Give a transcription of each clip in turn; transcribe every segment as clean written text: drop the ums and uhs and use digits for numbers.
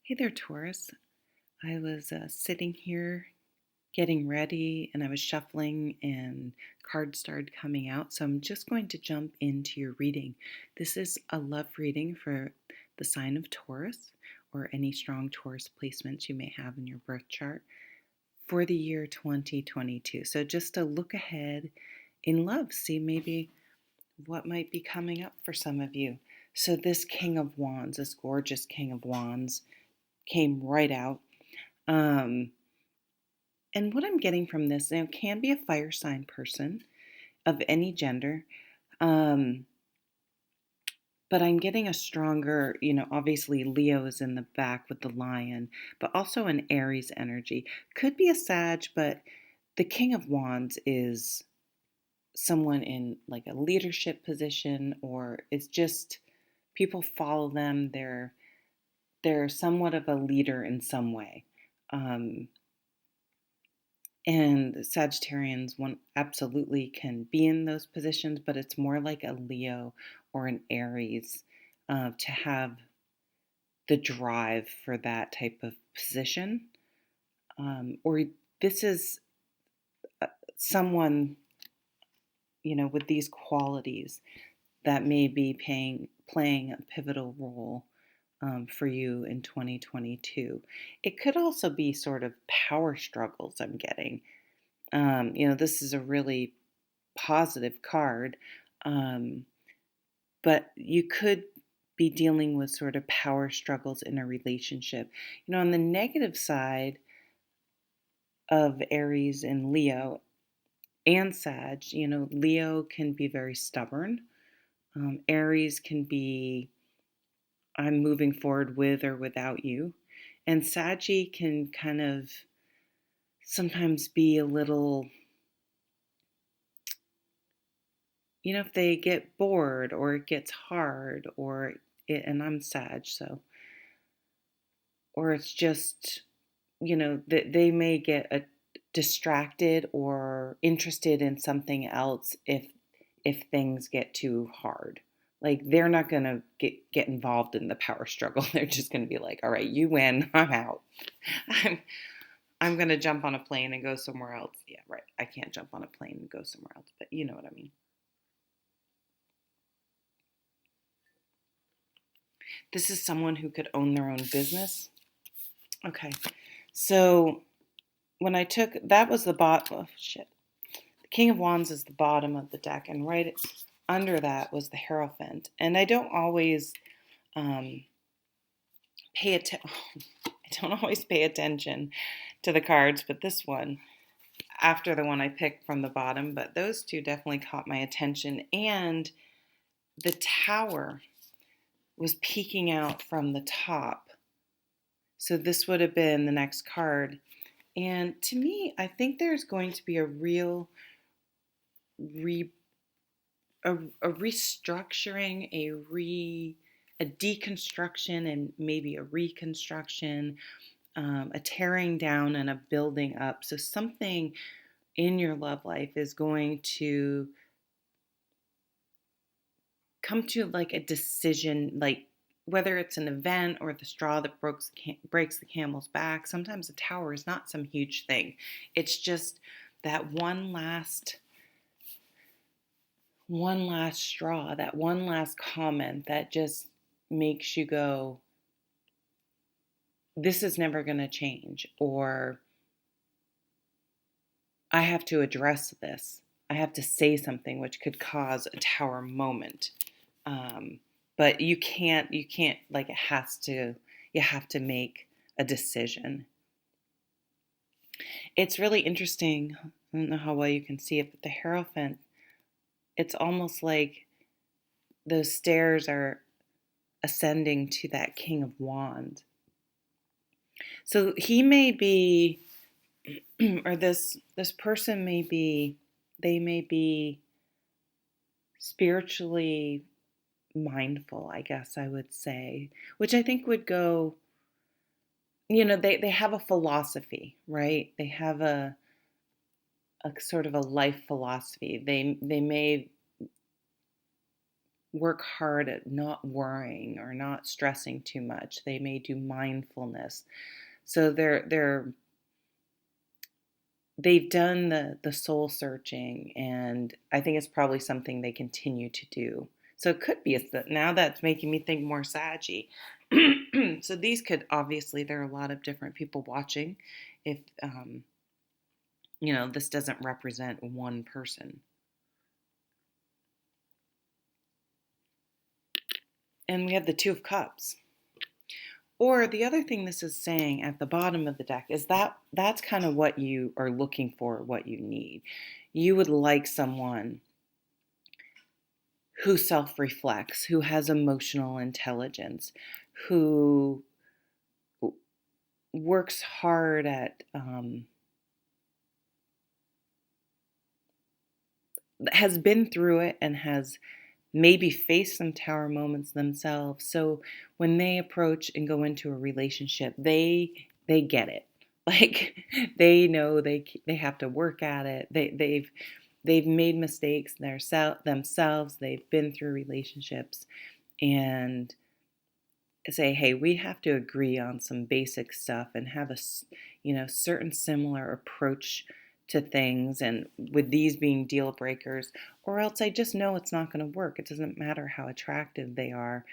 Hey there, Taurus. I was sitting here getting ready and I was shuffling and cards started coming out. So I'm just going to jump into your reading. This is a love reading for the sign of Taurus or any strong Taurus placements you may have in your birth chart for the year 2022. So just a look ahead in love, see maybe what might be coming up for some of you. So this King of Wands, this gorgeous King of Wands, came right out. Um, and what I'm getting from this, can be a fire sign person of any gender, um, but I'm getting a stronger, obviously Leo is in the back with the lion, but also an Aries energy. Could be a Sag, but the King of Wands is someone in like a leadership position, or it's just people follow them. They're somewhat of a leader in some way. Um, And Sagittarians one absolutely can be in those positions, but it's more like a Leo or an Aries to have the drive for that type of position. Or this is someone, with these qualities that may be playing a pivotal role for you in 2022. It could also be sort of power struggles I'm getting. This is a really positive card, um, but you could be dealing with sort of power struggles in a relationship. On the negative side of Aries and Leo and Sag, Leo can be very stubborn. Aries can be, I'm moving forward with or without you. And Saggy can kind of sometimes be a little, if they get bored or it gets hard and I'm Sag, so, or it's just, that they may get distracted or interested in something else if things get too hard. Like they're not going to get involved in the power struggle. They're just going to be like, all right, you win, I'm out. I'm, I'm going to jump on a plane and go somewhere else. Yeah, right. I can't jump on a plane and go somewhere else, but you know what I mean. This is someone who could own their own business. Okay. So when I took, that was the oh shit. The King of Wands is the bottom of the deck, and right under that was the Hierophant. And I don't always um, pay attention. I don't always pay attention to the cards, but this one, after the one I picked from the bottom, but those two definitely caught my attention. And the Tower was peeking out from the top. So this would have been the next card. And to me, I think there's going to be a real re a restructuring, a deconstruction, and maybe a reconstruction, a tearing down and a building up. So something in your love life is going to come to like a decision, like whether it's an event or the straw that breaks the camel's back. Sometimes a tower is not some huge thing. It's just that one last straw, that one last comment that just makes you go, this is never going to change, or I have to address this. I have to say something which could cause a tower moment. But you can't, like you have to make a decision. It's really interesting. I don't know how well you can see it, but the Hierophant, it's almost like those stairs are ascending to that King of Wands. So he may be, or this person may be, they may be spiritually mindful, I guess I would say, which I think would go, they have a philosophy, right? They have a sort of a life philosophy. They may work hard at not worrying or not stressing too much. They may do mindfulness. So they've done the soul searching, and I think it's probably something they continue to do. So it could be it's that now that's making me think more saggy. So these could obviously there are a lot of different people watching. If this doesn't represent one person. And we have the Two of Cups. Or the other thing this is saying at the bottom of the deck is that that's kind of what you are looking for, what you need. You would like someone who self reflects, who has emotional intelligence, who works hard at, has been through it and has maybe faced some tower moments themselves. So when they approach and go into a relationship, they get it. Like they know they have to work at it. They've made mistakes themselves. They've been through relationships and say, hey, we have to agree on some basic stuff and have a certain similar approach to things, and with these being deal breakers, or else I just know it's not going to work. It doesn't matter how attractive they are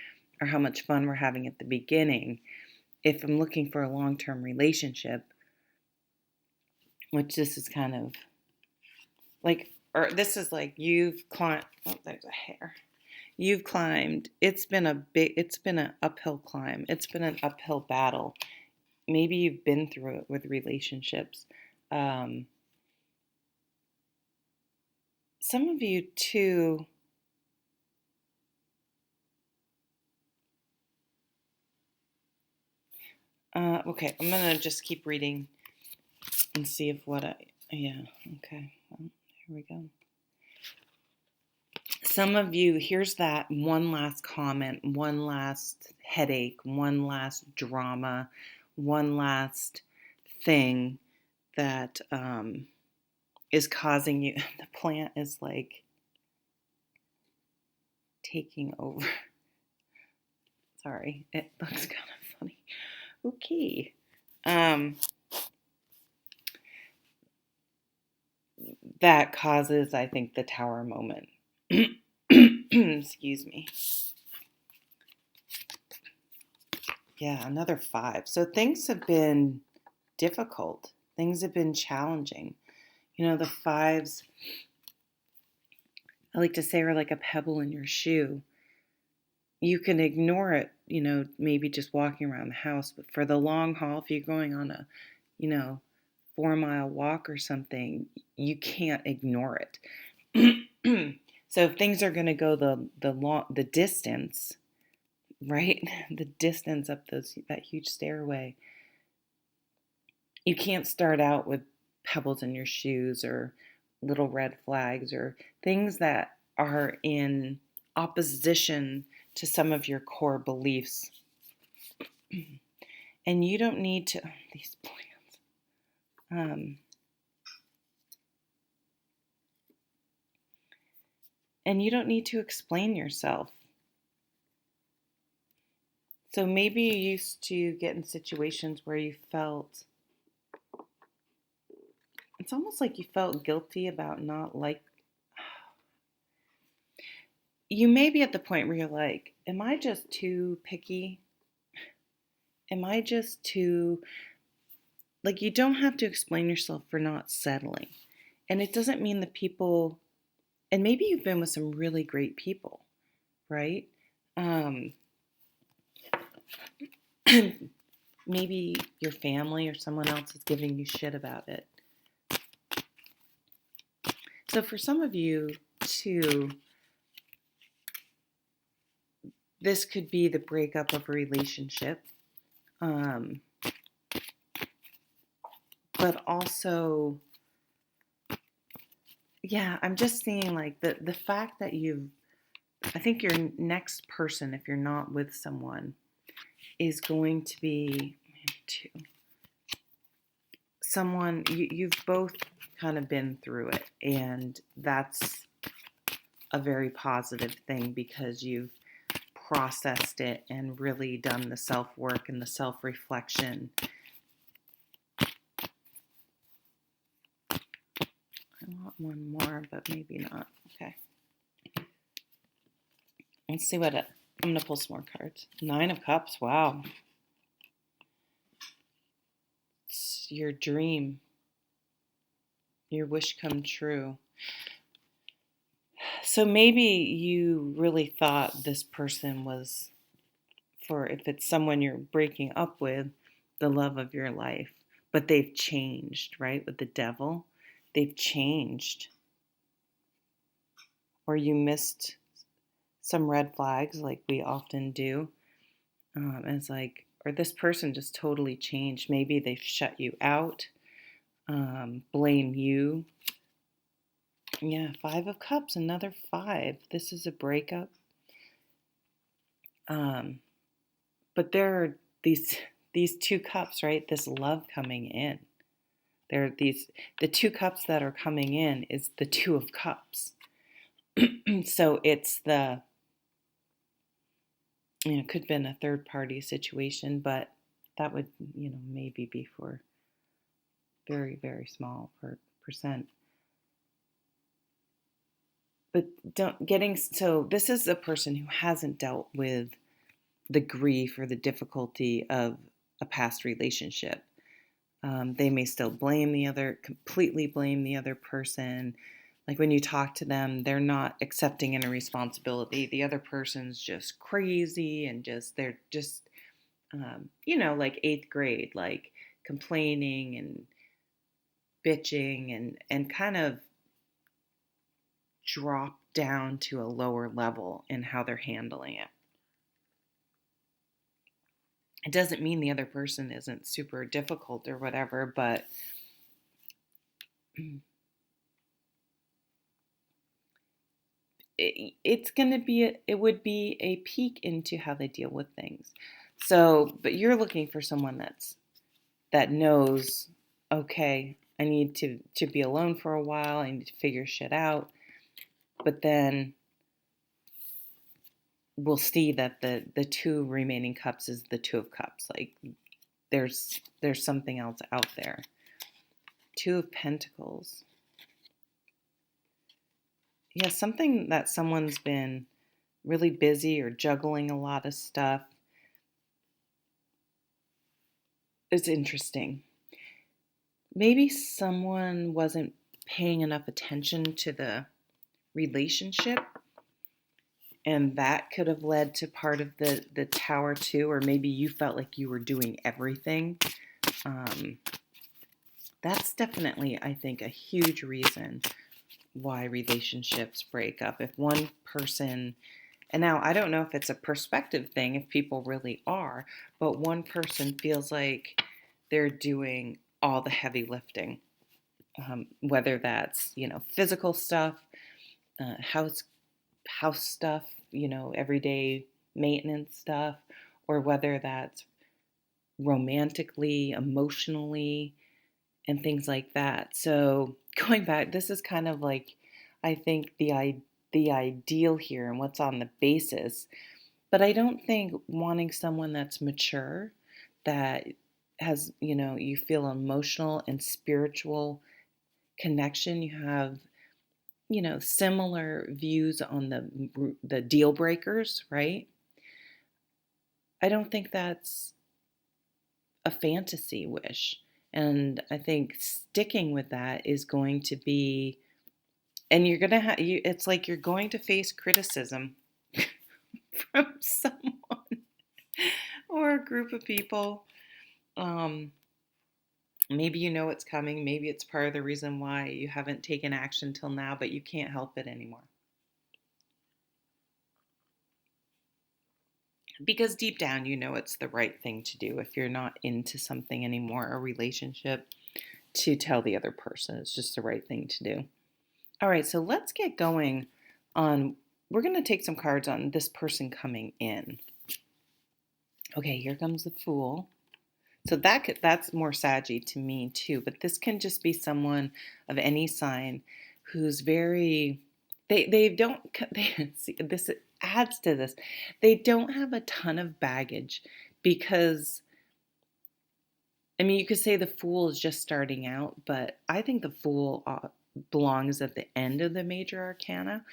or how much fun we're having at the beginning. If I'm looking for a long-term relationship, which this is kind of like, or this is like you've climbed, oh, there's a hair. You've climbed. It's been an uphill climb. It's been an uphill battle. Maybe you've been through it with relationships. Some of you too. Okay, I'm gonna just keep reading and see if yeah, okay, well, here we go. Some of you, here's that one last comment, one last headache, one last drama, one last thing that is causing you. The plant is like taking over. Sorry, it looks kind of funny. Okay. That causes, I think, the tower moment. Excuse me. Yeah, another 5. So things have been difficult. Things have been challenging. The 5s, I like to say, are like a pebble in your shoe. You can ignore it, maybe just walking around the house, but for the long haul, if you're going on a, 4-mile walk or something, you can't ignore it. So if things are going to go the distance, right? The distance up that huge stairway, you can't start out with pebbles in your shoes or little red flags or things that are in opposition to some of your core beliefs. And you don't need to, these plants, and you don't need to explain yourself. So maybe you used to get in situations where you felt, it's almost like you felt guilty about not you may be at the point where you're like, am I just too picky? Am I just too, you don't have to explain yourself for not settling. And it doesn't mean the people, and maybe you've been with some really great people, right? Maybe your family or someone else is giving you shit about it. So for some of you too, this could be the breakup of a relationship. But also, yeah, I'm just seeing like the fact that I think your next person, if you're not with someone, is going to be someone you've both kind of been through it, and that's a very positive thing because you've processed it and really done the self-work and the self-reflection. I want one more, but maybe not. Okay. Let's see what I'm going to pull some more cards. 9 of Cups. Wow. It's your dream. Your wish come true. So maybe you really thought this person was, for if it's someone you're breaking up with, the love of your life. But they've changed, right? With the Devil, they've changed. Or you missed some red flags like we often do. And it's like, or this person just totally changed. Maybe they've shut you out, blame you. Yeah, 5 of Cups, another 5. This is a breakup. But there are these 2 cups, right? This love coming in. There are the 2 cups that are coming in is the 2 of Cups. So it's the, it could have been a third party situation, but that would, maybe be for very, very small percent. But so this is a person who hasn't dealt with the grief or the difficulty of a past relationship. They may still completely blame the other person. Like when you talk to them, they're not accepting any responsibility. The other person's just crazy and they're just, like 8th grade, like complaining and bitching and kind of drop down to a lower level in how they're handling it. It doesn't mean the other person isn't super difficult or whatever, but it would be a peek into how they deal with things. So, but you're looking for someone that knows, okay, I need to be alone for a while, I need to figure shit out. But then we'll see that the 2 remaining cups is the 2 of Cups. Like there's something else out there. 2 of Pentacles. Yeah, something that someone's been really busy or juggling a lot of stuff. It's interesting. Maybe someone wasn't paying enough attention to the relationship, and that could have led to part of the Tower too, or maybe you felt like you were doing everything. That's definitely, I think, a huge reason why relationships break up. If one person, and now I don't know if it's a perspective thing, if people really are, but one person feels like they're doing all the heavy lifting, whether that's, physical stuff, house stuff, everyday maintenance stuff, or whether that's romantically, emotionally, and things like that. So going back, this is kind of like, I think the ideal here and what's on the basis. But I don't think wanting someone that's mature, that has, you feel emotional and spiritual connection, you have, similar views on the deal breakers, right? I don't think that's a fantasy wish. And I think sticking with that is going to be, and you're going to have, it's like you're going to face criticism from someone or a group of people. Maybe it's coming. Maybe it's part of the reason why you haven't taken action till now, but you can't help it anymore. Because deep down, it's the right thing to do if you're not into something anymore, a relationship, to tell the other person. It's just the right thing to do. All right, so let's get going on, we're going to take some cards on this person coming in. Okay, here comes the Fool. So that's more saggy to me too, but this can just be someone of any sign who's they're they don't, see, this adds to this. They don't have a ton of baggage because, I mean, you could say the Fool is just starting out, but I think the Fool belongs at the end of the major arcana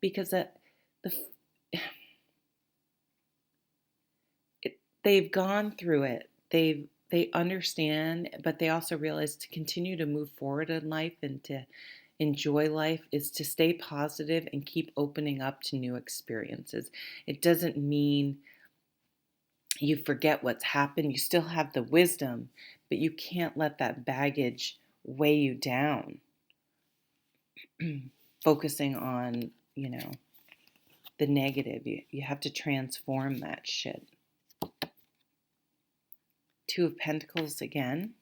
because the they've gone through it. They understand, but they also realize to continue to move forward in life and to enjoy life is to stay positive and keep opening up to new experiences. It doesn't mean you forget what's happened. You still have the wisdom, but you can't let that baggage weigh you down. Focusing on, the negative. You have to transform that shit. Two of Pentacles again.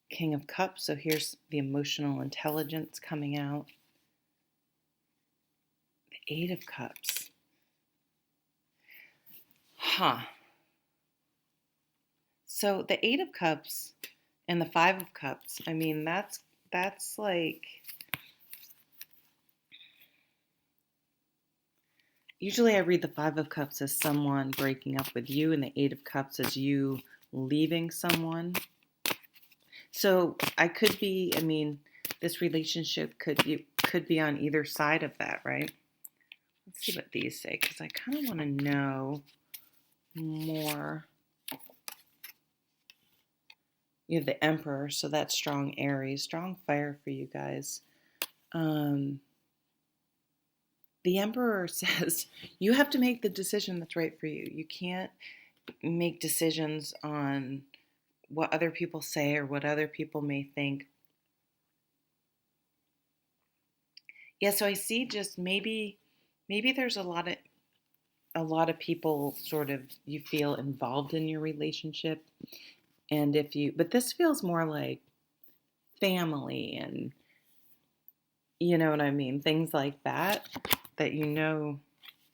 King of Cups, so here's the emotional intelligence coming out. The Eight of Cups. So the Eight of Cups and the Five of Cups, I mean, that's like, usually I read the Five of Cups as someone breaking up with you, and the Eight of Cups as you leaving someone. So this relationship could be on either side of that, right? Let's see what these say, because I kind of want to know more. You have the Emperor, so that's strong Aries, strong fire for you guys. The Emperor says you have to make the decision that's right for you. You can't make decisions on what other people say or what other people may think. Yeah, so I see just maybe there's a lot of people sort of you feel involved in your relationship, and but this feels more like family and you know what I mean, things like that you're going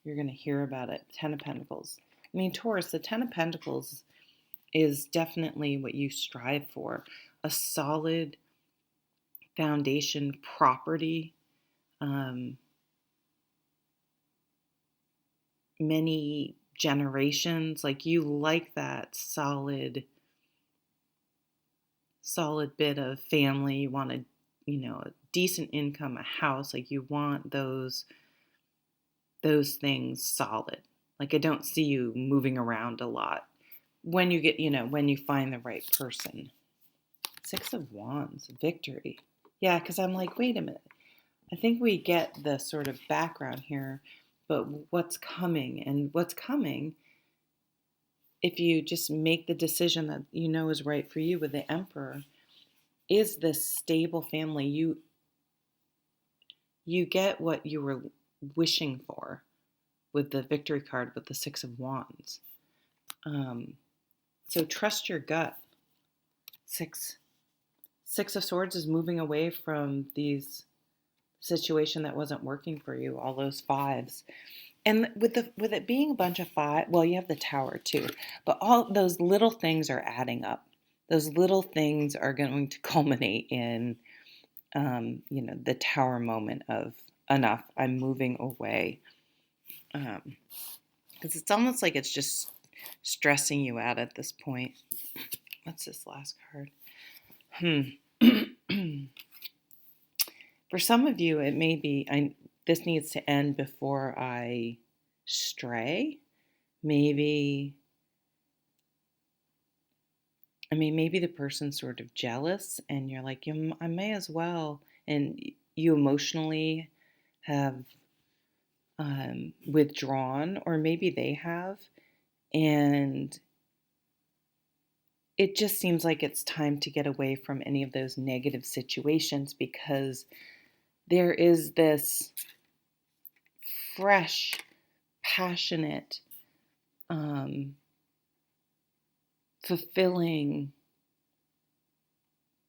to hear about it. Ten of Pentacles. I mean, Taurus, the Ten of Pentacles is definitely what you strive for. A solid foundation, property, many generations. Like you like that solid bit of family. You want a decent income, a house. Like you want those things solid. Like I don't see you moving around a lot when you get, when you find the right person. Six of Wands, victory. Yeah, because I'm like, wait a minute. I think we get the sort of background here, but what's coming? And what's coming, if you just make the decision that is right for you with the Emperor, is this stable family. You get what you were wishing for with the victory card with the Six of Wands. So trust your gut. Six of Swords is moving away from these situation that wasn't working for you, all those fives. And with it being a bunch of five, well, you have the Tower too, but all those little things are adding up. Those little things are going to culminate in, the Tower moment of enough. I'm moving away. Because it's almost like it's just stressing you out at this point. What's this last card? For some of you, it may be, this needs to end before I stray. Maybe the person's sort of jealous and you're like, I may as well. And you emotionally have withdrawn, or maybe they have. And it just seems like it's time to get away from any of those negative situations because there is this fresh, passionate, fulfilling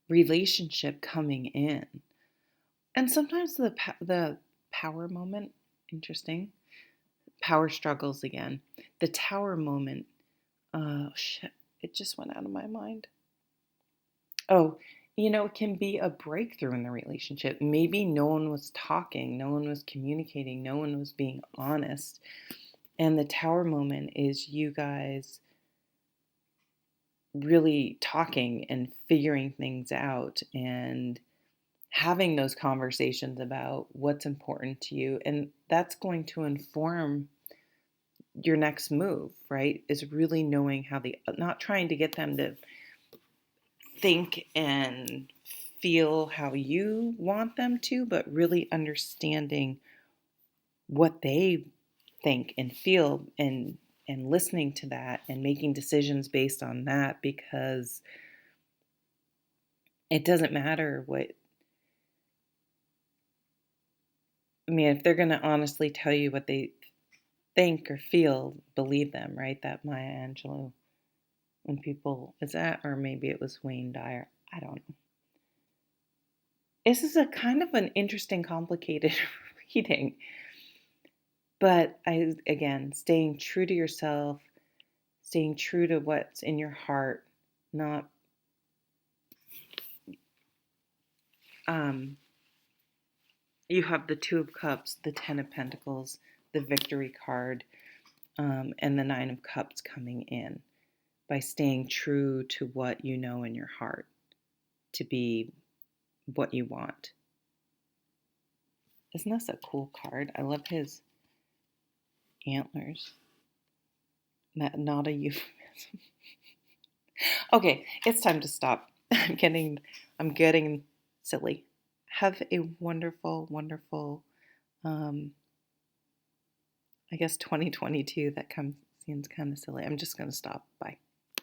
relationship coming in. And sometimes the power moment, interesting, power struggles again. The Tower moment, oh shit, it just went out of my mind. Oh, it can be a breakthrough in the relationship. Maybe no one was talking, no one was communicating, no one was being honest. And the tower moment is you guys really talking and figuring things out and having those conversations about what's important to you. And that's going to inform your next move, right? Is really knowing how not trying to get them to think and feel how you want them to, but really understanding what they think and feel, and listening to that and making decisions based on that, because it doesn't matter what, I mean, if they're going to honestly tell you what they think or feel, believe them, right? That Maya Angelou, when people, is that, or maybe it was Wayne Dyer, I don't know. This is a kind of an interesting, complicated reading, but again, staying true to yourself, staying true to what's in your heart, not, um, you have the Two of Cups, the Ten of Pentacles, the Victory card, and the Nine of Cups coming in, by staying true to what you know in your heart to be what you want. Isn't this a cool card? I love his antlers. Not a euphemism. Okay, it's time to stop. I'm getting silly. Have a wonderful, wonderful, I guess 2022. That seems kind of silly. I'm just going to stop. Bye.